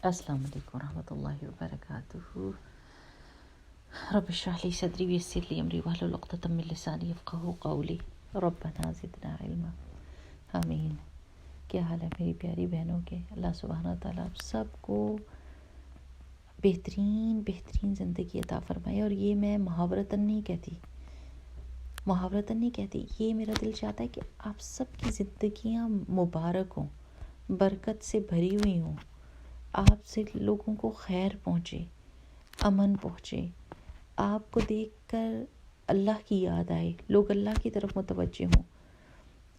السلام علیکم ورحمۃ اللہ وبرکاتہ۔ رب اشرح لی صدری ویسر لی امری واحلل عقدۃ من لسانی یفقہوا قولی، ربنا زدنا علما، آمین۔ کیا حال ہے میری پیاری بہنوں کے؟ اللہ سبحانہ وتعالیٰ آپ سب کو بہترین زندگی عطا فرمائے۔ اور یہ میں محاورتاً نہیں کہتی، یہ میرا دل چاہتا ہے کہ آپ سب کی زندگیاں مبارک ہوں، برکت سے بھری ہوئی ہوں، آپ سے لوگوں کو خیر پہنچے، امن پہنچے، آپ کو دیکھ کر اللہ کی یاد آئے، لوگ اللہ کی طرف متوجہ ہوں،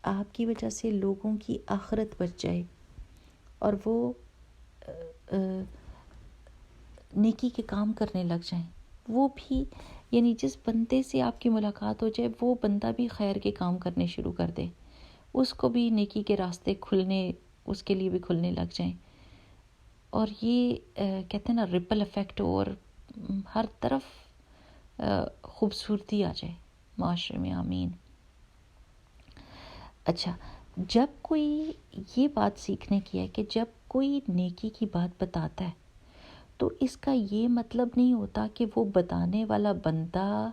آپ کی وجہ سے لوگوں کی آخرت بچ جائے اور وہ نیکی کے کام کرنے لگ جائیں۔ وہ بھی یعنی جس بندے سے آپ کی ملاقات ہو جائے وہ بندہ بھی خیر کے کام کرنے شروع کر دے، اس کو بھی نیکی کے راستے اس کے لیے بھی کھلنے لگ جائیں، اور یہ کہتے ہیں نا ریپل ایفیکٹ، اور ہر طرف خوبصورتی آ جائے معاشرے میں، آمین۔ اچھا، جب کوئی یہ بات سیکھنے کی ہے کہ جب کوئی نیکی کی بات بتاتا ہے تو اس کا یہ مطلب نہیں ہوتا کہ وہ بتانے والا بندہ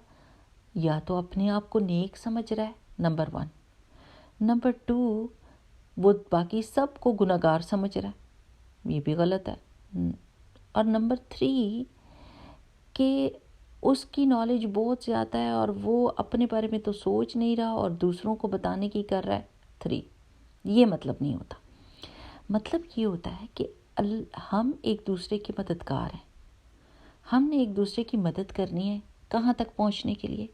یا تو اپنے آپ کو نیک سمجھ رہا ہے، نمبر 1، نمبر 2 وہ باقی سب کو گناہگار سمجھ رہا ہے، یہ بھی غلط ہے، اور نمبر 3 کہ اس کی نالج بہت زیادہ ہے اور وہ اپنے بارے میں تو سوچ نہیں رہا اور دوسروں کو بتانے کی کر رہا ہے۔ 3 یہ مطلب نہیں ہوتا۔ مطلب یہ ہوتا ہے کہ ہم ایک دوسرے کے مددگار ہیں، ہم نے ایک دوسرے کی مدد کرنی ہے، کہاں تک پہنچنے کے لیے؟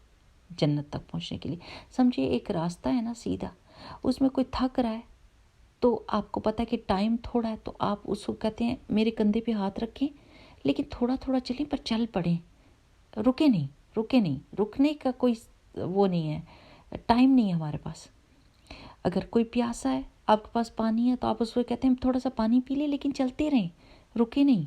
جنت تک پہنچنے کے لیے۔ سمجھے ایک راستہ ہے نا سیدھا، اس میں کوئی تھک رہا ہے تو آپ کو پتہ ہے کہ ٹائم تھوڑا ہے، تو آپ اس کو کہتے ہیں میرے کندھے پہ ہاتھ رکھیں لیکن تھوڑا تھوڑا چلیں پر چل پڑیں، رکے نہیں، رکنے کا کوئی وہ نہیں ہے، ٹائم نہیں ہے ہمارے پاس۔ اگر کوئی پیاسا ہے، آپ کے پاس پانی ہے، تو آپ اس کو کہتے ہیں تھوڑا سا پانی پی لیں لیکن چلتے رہیں، رکے نہیں۔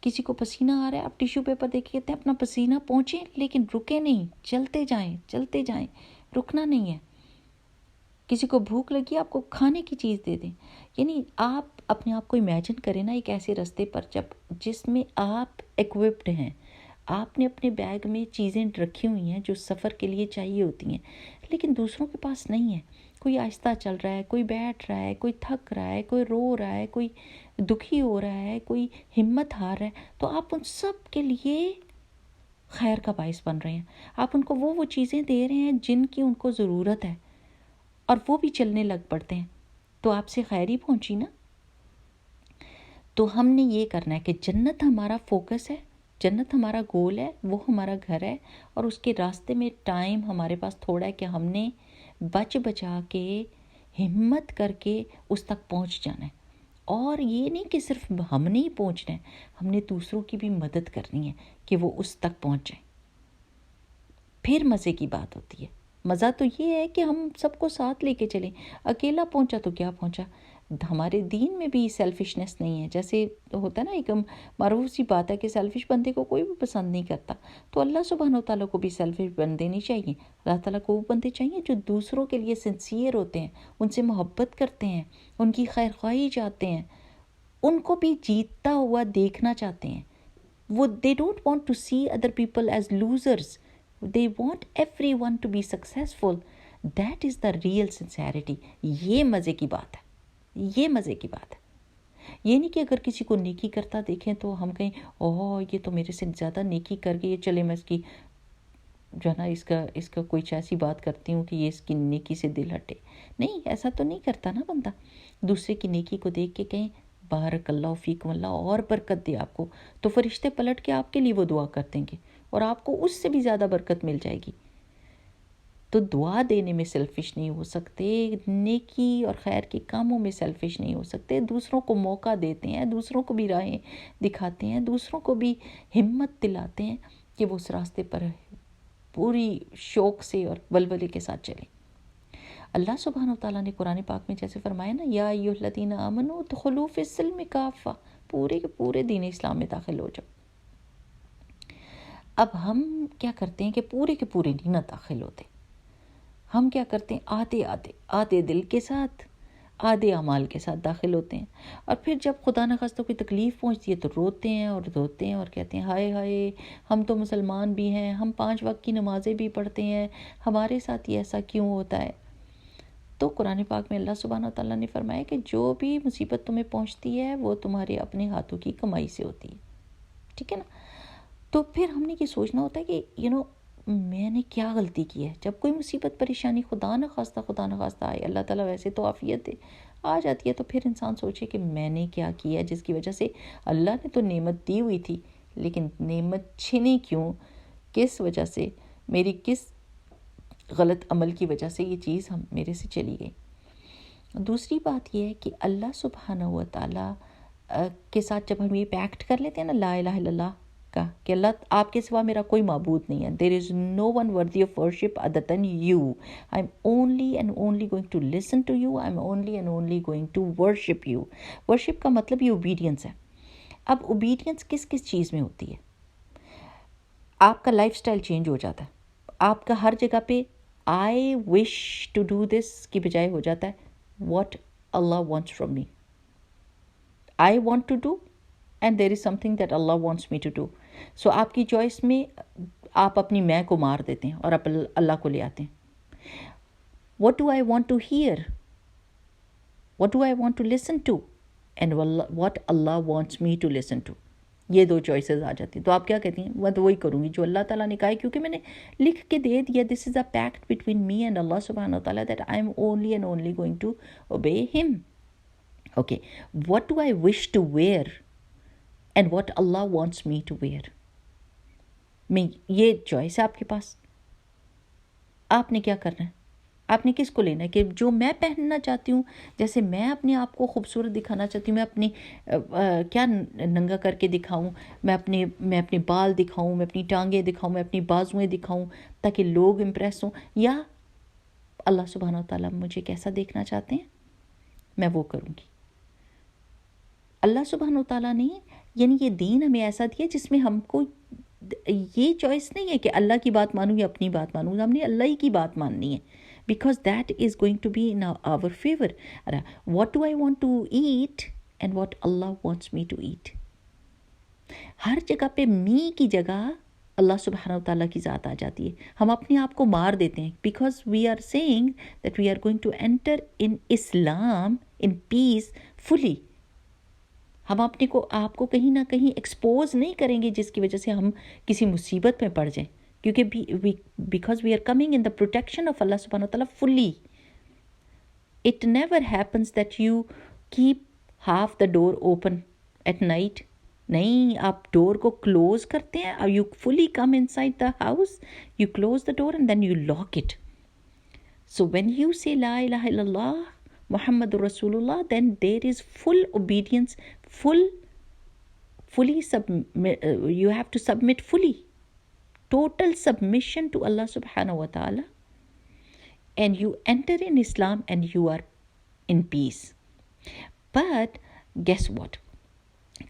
کسی کو پسینہ آ رہا ہے، آپ ٹیشو پیپر دے کے کہتے ہیں اپنا پسینہ پہنچیں لیکن رکے نہیں، چلتے جائیں، رکنا نہیں ہے۔ کسی کو بھوک لگی، آپ کو کھانے کی چیز دے دیں، یعنی آپ اپنے آپ کو امیجن کریں نا ایک ایسے راستے پر جس میں آپ ایکوپڈ ہیں، آپ نے اپنے بیگ میں چیزیں رکھی ہوئی ہیں جو سفر کے لیے چاہیے ہوتی ہیں، لیکن دوسروں کے پاس نہیں ہے۔ کوئی آہستہ چل رہا ہے، کوئی بیٹھ رہا ہے، کوئی تھک رہا ہے، کوئی رو رہا ہے، کوئی دکھی ہو رہا ہے، کوئی ہمت ہار رہا ہے، تو آپ ان سب کے لیے خیر کا باعث بن رہے ہیں۔ آپ ان کو وہ چیزیں دے رہے ہیں جن کی ان کو ضرورت ہے، اور وہ بھی چلنے لگ پڑتے ہیں، تو آپ سے خیر ہی پہنچی نا۔ تو ہم نے یہ کرنا ہے کہ جنت ہمارا فوکس ہے، جنت ہمارا گول ہے، وہ ہمارا گھر ہے، اور اس کے راستے میں ٹائم ہمارے پاس تھوڑا ہے کہ ہم نے بچا کے ہمت کر کے اس تک پہنچ جانا ہے۔ اور یہ نہیں کہ صرف ہم نے ہی پہنچنا ہے، ہم نے دوسروں کی بھی مدد کرنی ہے کہ وہ اس تک پہنچ جائیں۔ پھر مزے کی بات ہوتی ہے۔ مزہ تو یہ ہے کہ ہم سب کو ساتھ لے کے چلیں، اکیلا پہنچا تو کیا پہنچا۔ ہمارے دین میں بھی سیلفشنس نہیں ہے، جیسے ہوتا ہے نا ایک معروف سی بات ہے کہ سیلفش بندے کو کوئی بھی پسند نہیں کرتا، تو اللہ سبحانہ وتعالیٰ کو بھی سیلفش بندے نہیں چاہیے۔ اللہ تعالیٰ کو وہ بندے چاہیے جو دوسروں کے لیے سنسیئر ہوتے ہیں، ان سے محبت کرتے ہیں، ان کی خیر خواہی چاہتے ہیں، ان کو بھی جیتتا ہوا دیکھنا چاہتے ہیں۔ وہ they don't want to see other people as losers. They want everyone to be successful. That is the real sincerity. یہ مزے کی بات ہے، یہ مزے کی بات ہے۔ یہ نہیں کہ اگر کسی کو نیکی کرتا دیکھیں تو ہم کہیں اوہ یہ تو میرے سے زیادہ نیکی کر گئی ہے، چلے میں اس کی جو ہے نا اس کا کوئی ایسی بات کرتی ہوں کہ یہ اس کی نیکی سے دل ہٹے۔ نہیں، ایسا تو نہیں کرتا نا بندہ۔ دوسرے کی نیکی کو دیکھ کے کہیں بارک اللہ فیکم، اللہ اور برکت دے آپ کو، تو فرشتے پلٹ کے آپ کے لیے وہ دعا کر دیں گے اور آپ کو اس سے بھی زیادہ برکت مل جائے گی۔ تو دعا دینے میں سیلفش نہیں ہو سکتے، نیکی اور خیر کے کاموں میں سیلفش نہیں ہو سکتے، دوسروں کو موقع دیتے ہیں، دوسروں کو بھی راہیں دکھاتے ہیں، دوسروں کو بھی ہمت دلاتے ہیں کہ وہ اس راستے پر پوری شوق سے اور ولولے کے ساتھ چلیں۔ اللہ سبحانہ وتعالیٰ نے قرآن پاک میں جیسے فرمایا نا، یا ایھا الذین آمنوا ادخلوا فی السلم کافہ، پورے کے پورے دین اسلام میں داخل ہو جاؤ۔ اب ہم کیا کرتے ہیں کہ پورے کے پورے نہیں نہ داخل ہوتے، ہم کیا کرتے ہیں آدھے دل کے ساتھ آدھے اعمال کے ساتھ داخل ہوتے ہیں، اور پھر جب خدا نخواستہ کوئی تکلیف پہنچتی ہے تو روتے ہیں اور دھوتے ہیں اور کہتے ہیں ہائے ہائے ہم تو مسلمان بھی ہیں، ہم 5 وقت کی نمازیں بھی پڑھتے ہیں، ہمارے ساتھ یہ ایسا کیوں ہوتا ہے؟ تو قرآن پاک میں اللہ سبحانہ وتعالیٰ نے فرمایا کہ جو بھی مصیبت تمہیں پہنچتی ہے وہ تمہارے اپنے ہاتھوں کی کمائی سے ہوتی ہے، ٹھیک ہے نا؟ تو پھر ہم نے یہ سوچنا ہوتا ہے کہ میں نے کیا غلطی کی ہے. جب کوئی مصیبت پریشانی خدا نخواستہ آئے، اللہ تعالیٰ ویسے تو عافیت دے، آ جاتی ہے، تو پھر انسان سوچے کہ میں نے کیا کیا جس کی وجہ سے اللہ نے تو نعمت دی ہوئی تھی لیکن نعمت چھنی کیوں، کس وجہ سے، میری کس غلط عمل کی وجہ سے یہ چیز میرے سے چلی گئی. دوسری بات یہ ہے کہ اللہ سبحانہ و تعالیٰ کے ساتھ جب ہم یہ پیکٹ کر لیتے ہیں نا لا الہ الا اللہ کا، کہ اللہ آپ کے سوا میرا کوئی معبود نہیں ہے، there is no one worthy of worship other than you, I'm only and only going to listen to you, I'm only and only going to worship you. worship کا مطلب یہ obedience ہے. اب obedience کس کس چیز میں ہوتی ہے؟ آپ کا لائف سٹائل چینج ہو جاتا ہے، آپ کا ہر جگہ پہ I wish to do this کی بجائے ہو جاتا ہے what Allah wants from me. I want to do and there is something that Allah wants me to do. So آپ کی چوائس میں آپ اپنی میں کو مار دیتے ہیں اور آپ اللہ کو لے آتے ہیں. What do I want to hear? What do I want to listen to? And what Allah wants me to listen to. یہ دو چوائسز آ جاتی ہیں. تو آپ کیا کہتی ہیں؟ میں تو وہی کروں گی جو اللہ تعالیٰ نے کہا ہے، کیونکہ میں نے لکھ کے دے دیا this is a pact between me and Allah subhanahu wa ta'ala that I am only and only going to obey him. Okay, what do I wish to wear and what Allah wants me to wear. میں یہ choice ہے آپ کے پاس، آپ نے کیا کرنا ہے، آپ نے کس کو لینا ہے کہ جو میں پہننا چاہتی ہوں، جیسے میں اپنے آپ کو خوبصورت دکھانا چاہتی ہوں، میں اپنی کیا ننگا کر کے دکھاؤں، میں اپنے بال دکھاؤں، میں اپنی ٹانگیں دکھاؤں، میں اپنی بازویں دکھاؤں تاکہ لوگ امپریس ہوں، یا اللہ سبحانہ وتعالیٰ مجھے کیسا دیکھنا چاہتے ہیں میں وہ کروں گی. اللہ سبحانہ وتعالیٰ نے یعنی یہ دین ہمیں ایسا دیا جس میں ہم کو یہ چوائس نہیں ہے کہ اللہ کی بات مانوں یا اپنی بات مانوں، ہم نے اللہ ہی کی بات ماننی ہے، because that is going to be in our favour. What do I want to eat and what Allah wants me to eat. ہر جگہ پہ می کی جگہ اللہ سبحانہ وتعالیٰ کی ذات آ جاتی ہے. ہم اپنے آپ کو مار دیتے ہیں because we are seeing that we are going to enter in Islam in peacefully. ہم اپنے کو آپ کو کہیں نہ کہیں ایکسپوز نہیں کریں گے جس کی وجہ سے ہم کسی مصیبت میں پڑ جائیں، کیونکہ because we are coming in the protection of Allah سبحانہ وتعالیٰ fully. It never happens that you keep half the door open at night. نہیں، آپ ڈور کو کلوز کرتے ہیں، you fully come inside the house, you close the door and then you lock it. So when you say لا الہ الا اللہ محمد رسول اللہ, then there is full obedience, you have to submit fully, total submission to Allah subhanahu wa ta'ala, and you enter in Islam and you are in peace. But guess what?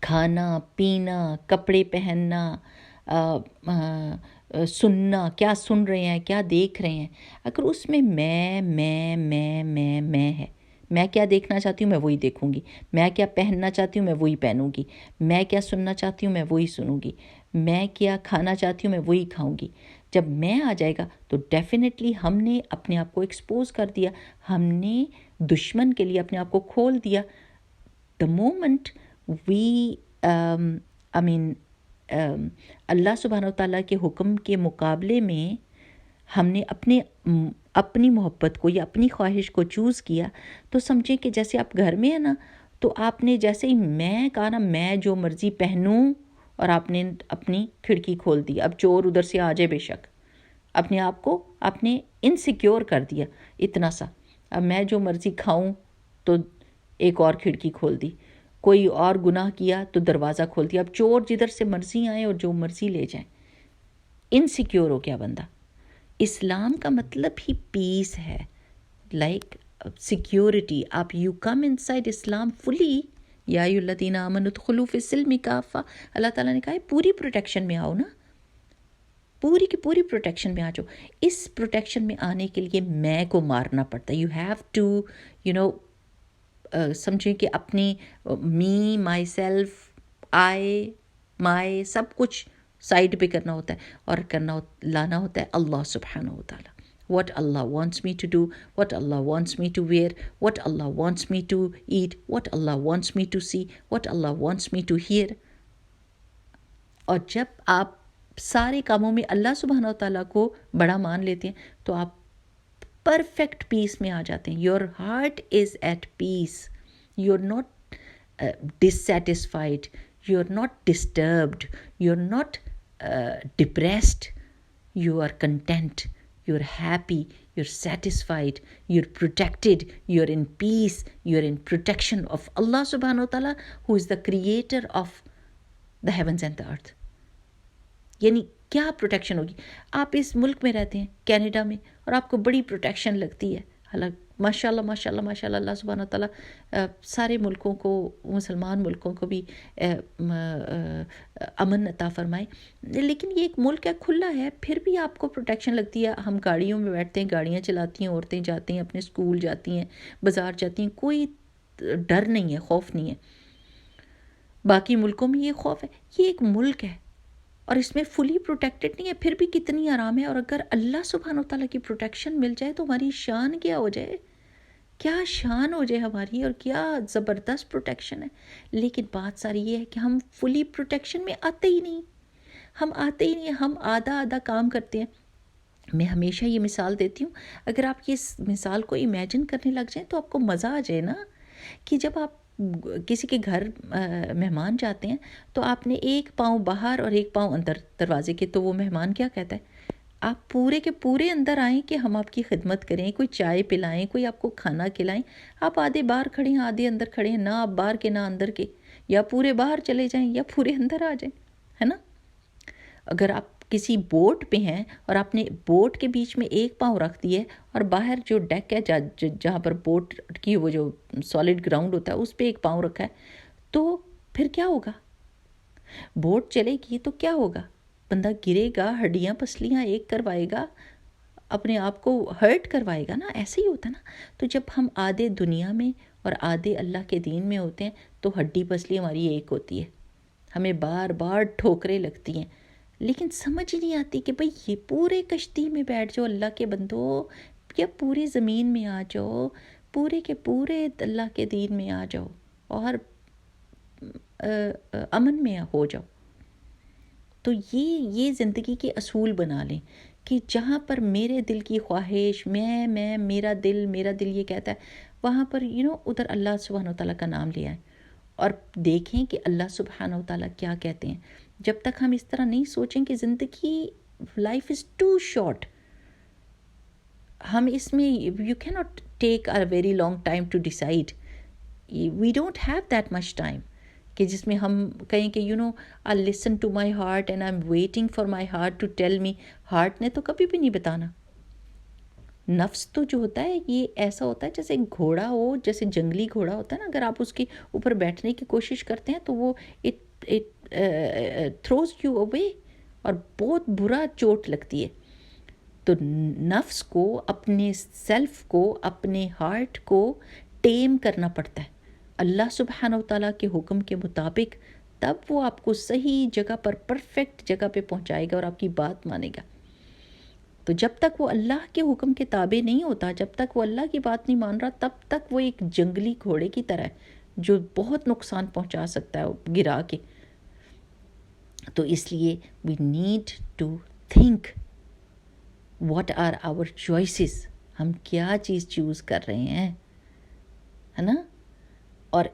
کھانا پینا, کپڑے پہننا, سننا, کیا سن رہے ہیں, کیا دیکھ رہے ہیں, اگر اس میں میں ہے, میں کیا دیکھنا چاہتی ہوں میں وہی دیکھوں گی, میں کیا پہننا چاہتی ہوں میں وہی پہنوں گی, میں کیا سننا چاہتی ہوں میں وہی سنوں گی, میں کیا کھانا چاہتی ہوں میں وہی کھاؤں گی. جب میں آ جائے گا تو ڈیفینیٹلی ہم نے اپنے آپ کو ایکسپوز کر دیا, ہم نے دشمن کے لیے اپنے آپ کو کھول دیا. دا مومنٹ وی اللہ سبحانہ وتعالیٰ کے حکم کے مقابلے میں ہم نے اپنی محبت کو یا اپنی خواہش کو چوز کیا, تو سمجھیں کہ جیسے آپ گھر میں ہیں نا, تو آپ نے جیسے ہی میں کہا نا میں جو مرضی پہنوں, اور آپ نے اپنی کھڑکی کھول دی, اب چور ادھر سے آ جائے بے شک, اپنے آپ کو آپ نے انسیکیور کر دیا اتنا سا. اب میں جو مرضی کھاؤں تو ایک اور کھڑکی کھول دی, کوئی اور گناہ کیا تو دروازہ کھول دیا, اب چور جدھر سے مرضی آئیں اور جو مرضی لے جائیں. انسیکیور ہو گیا بندہ. اسلام کا مطلب ہی پیس ہے, لائک سیکیورٹی. آپ یو کم ان سائڈ اسلام فلی, یا ایھا الذین آمنوا ادخلوا فی السلم کافہ. اللہ تعالیٰ نے کہا ہے پوری پروٹیکشن میں آؤ نا, پوری کی پوری پروٹیکشن میں آ جاؤ. اس پروٹیکشن میں آنے کے لیے میں کو مارنا پڑتا ہے. یو ہیو ٹو سمجھیں کہ اپنی می، مائی سیلف، آئی، مائی، سب کچھ سائڈ پہ کرنا ہوتا ہے اور لانا ہوتا ہے اللہ سبحانہ و تعالیٰ. What Allah wants me to do, what Allah wants me to wear, what Allah wants me to eat, what Allah wants me to see, what Allah wants me to hear. اور جب آپ سارے کاموں میں اللہ سبحانہ و تعالیٰ کو بڑا مان لیتے ہیں تو آپ پرفیکٹ پیس میں آ جاتے ہیں. Your heart is at peace. You are not dissatisfied, you are not disturbed, you are not depressed. You are content, you're happy, you're satisfied, you're protected, you're in peace, you're in protection of Allah subhanahu wa ta'ala, who is the creator of the heavens and the earth. یعنی کیا protection ہوگی. آپ اس ملک میں رہتے ہیں Canada میں اور آپ کو بڑی پروٹیکشن لگتی ہے. حالانکہ ماشاء اللہ ماشاء اللہ ماشاء اللہ اللہ سبحانہ تعالیٰ سارے ملکوں کو, مسلمان ملکوں کو بھی امن عطا فرمائے, لیکن یہ ایک ملک ہے کھلا ہے, پھر بھی آپ کو پروٹیکشن لگتی ہے. ہم گاڑیوں میں بیٹھتے ہیں, گاڑیاں چلاتی ہیں, عورتیں جاتی ہیں اپنے اسکول جاتی ہیں, بازار جاتی ہیں, کوئی ڈر نہیں ہے, خوف نہیں ہے. باقی ملکوں میں یہ خوف ہے. یہ ایک ملک ہے اور اس میں فلی پروٹیکٹڈ نہیں ہے, پھر بھی کتنی آرام ہے. اور اگر اللہ سبحانہ و تعالیٰ کی پروٹیکشن مل جائے تو ہماری شان کیا ہو جائے, کیا شان ہو جائے ہماری, اور کیا زبردست پروٹیکشن ہے. لیکن بات ساری یہ ہے کہ ہم فلی پروٹیکشن میں آتے ہی نہیں, ہم آتے ہی نہیں, ہم آدھا کام کرتے ہیں. میں ہمیشہ یہ مثال دیتی ہوں, اگر آپ یہ مثال کو امیجن کرنے لگ جائیں تو آپ کو مزہ آ جائے نا, کہ جب آپ کسی کے گھر مہمان جاتے ہیں تو آپ نے ایک پاؤں باہر اور ایک پاؤں اندر دروازے کے, تو وہ مہمان کیا کہتا ہے, آپ پورے کے پورے اندر آئیں کہ ہم آپ کی خدمت کریں, کوئی چائے پلائیں, کوئی آپ کو کھانا کھلائیں. آپ آدھے باہر کھڑے ہیں, آدھے اندر کھڑے ہیں, نہ آپ باہر کے نہ اندر کے, یا پورے باہر چلے جائیں یا پورے اندر آ جائیں, ہے نا. اگر آپ کسی بوٹ پہ ہیں اور آپ نے بوٹ کے بیچ میں ایک پاؤں رکھ دیے اور باہر جو ڈیک ہے جہاں پر بوٹ کی وہ جو سالڈ گراؤنڈ ہوتا ہے اس پہ ایک پاؤں رکھا ہے, تو پھر کیا ہوگا؟ بوٹ چلے گی تو کیا ہوگا؟ بندہ گرے گا, ہڈیاں پسلیاں ایک کروائے گا, اپنے آپ کو ہرٹ کروائے گا نا. ایسے ہی ہوتا نا. تو جب ہم آدھے دنیا میں اور آدھے اللہ کے دین میں ہوتے ہیں تو ہڈی پسلی ہماری ایک ہوتی ہے, ہمیں بار بار ٹھوکریں لگتی ہیں, لیکن سمجھ ہی نہیں آتی کہ بھئی یہ پورے کشتی میں بیٹھ جاؤ اللہ کے بندو, یا پوری زمین میں آ جاؤ, پورے کے پورے اللہ کے دین میں آ جاؤ اور امن میں ہو جاؤ. تو یہ زندگی کے اصول بنا لیں کہ جہاں پر میرے دل کی خواہش, میں میرا دل یہ کہتا ہے, وہاں پر ادھر اللہ سبحانہ و تعالیٰ کا نام لے آئیں اور دیکھیں کہ اللہ سبحانہ و تعالیٰ کیا کہتے ہیں. جب تک ہم اس طرح نہیں سوچیں کہ زندگی, لائف از ٹو شارٹ, ہم اس میں you can not take a very long time to decide, we don't have that much time کہ جس میں ہم کہیں کہ I listen to my heart and I am waiting for my heart to tell me. Heart نے تو کبھی بھی نہیں بتانا. نفس تو جو ہوتا ہے یہ ایسا ہوتا ہے جیسے گھوڑا ہو, جیسے جنگلی گھوڑا ہوتا ہے نا, اگر آپ اس کے اوپر بیٹھنے کی کوشش کرتے ہیں تو وہ اٹ تھروز یو اوے اور بہت برا چوٹ لگتی ہے. تو نفس کو, اپنے سیلف کو, اپنے ہارٹ کو ٹیم کرنا پڑتا ہے اللہ سبحانہ و تعالیٰ کے حکم کے مطابق, تب وہ آپ کو صحیح جگہ پر, پرفیکٹ جگہ پہ پہنچائے گا اور آپ کی بات مانے گا. تو جب تک وہ اللہ کے حکم کے تابع نہیں ہوتا, جب تک وہ اللہ کی بات نہیں مان رہا, تب تک وہ ایک جنگلی گھوڑے کی طرح ہے جو بہت نقصان پہنچا سکتا ہے گرا کے. تو اس لیے we need to think what are our choices, ہم کیا چیز چوز کر رہے ہیں, ہے نا. اور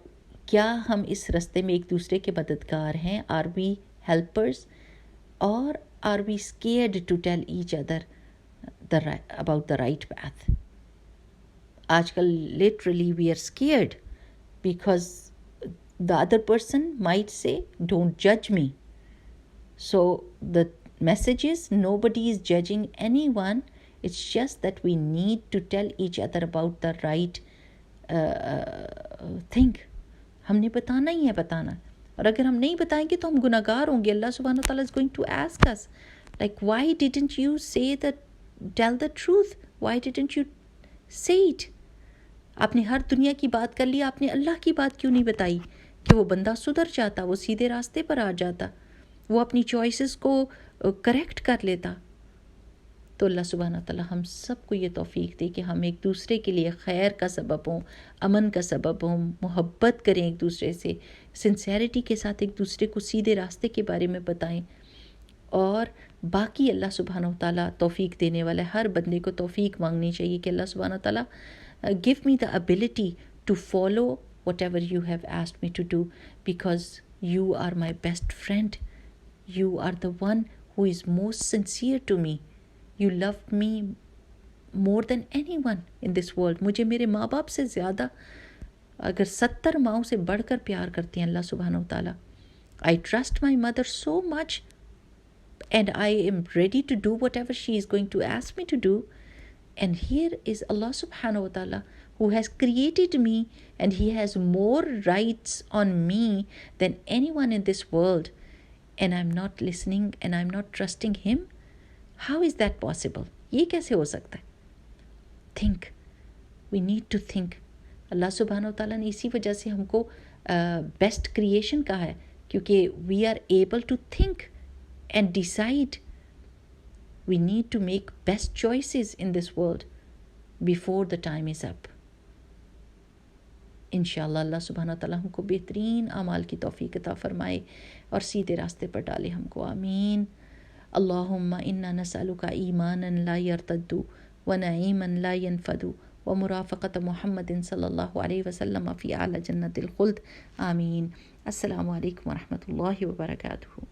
کیا ہم اس رستے میں ایک دوسرے کے مددگار ہیں, آر وی ہیلپرز, اور are we scared to tell each other about the right path. آج کل literally we are scared because the other person might say don't judge me. So the message is nobody is judging anyone, it's just that we need to tell each other about the right thing. ہم نے بتانا ہی ہے بتانا, اور اگر ہم نہیں بتائیں گے تو ہم گناہگار ہوں گے. اللہ سبحانہ وتعالیٰ is going to ask us like why didn't you say that, tell the truth, why didn't you say it. آپ نے ہر دنیا کی بات کر لی، آپ نے اللہ کی بات کیوں نہیں بتائی کہ وہ بندہ سدھر جاتا، وہ سیدھے راستے پر آ جاتا، وہ اپنی چوائسز کو کریکٹ کر لیتا؟ تو اللہ سبحانہ تعالی ہم سب کو یہ توفیق دے کہ ہم ایک دوسرے کے لیے خیر کا سبب ہوں، امن کا سبب ہوں، محبت کریں ایک دوسرے سے، سنسیریٹی کے ساتھ ایک دوسرے کو سیدھے راستے کے بارے میں بتائیں. اور باقی اللہ سبحانہ تعالیٰ توفیق دینے والا ہے. ہر بندے کو توفیق مانگنی چاہیے کہ اللہ سبحانہ تعالیٰ give me the ability to follow whatever you have asked me to do, because you are my best friend. You are the one who is most sincere to me. You love me more than anyone in this world. مجھے میرے ماں باپ سے زیادہ، اگر 70 ماؤں سے بڑھ کر پیار کرتے ہیں اللہ سبحانہ تعالیٰ. I trust my mother so much and I am ready to do whatever she is going to ask me to do. And here is Allah subhanahu wa ta'ala who has created me, and he has more rights on me than anyone in this world, and I'm not listening and I'm not trusting him. How is that possible? یہ کیسے ہو سکتا ہے؟ Think. We need to think. اللہ سبحانہ wa ta'ala نے اسی وجہ سے ہم کو بیسٹ کریشن کہا ہے، کیونکہ we are able to think and decide. We need to make best choices in this world before the time is up. انشاءاللہ اللہ سبحانہ تعالیٰ ہم کو بہترین اعمال کی توفیق عطا فرمائے اور سیدھے راستے پر ڈالے ہم کو. آمین. اللہم انا نسألک ایمانا لا یرتد ونعیما لا ینفد ومرافقت محمد صلی اللہ علیہ وسلم فی اعلی جنت الخلد. آمین. السلام علیکم ورحمۃ اللہ وبرکاتہ.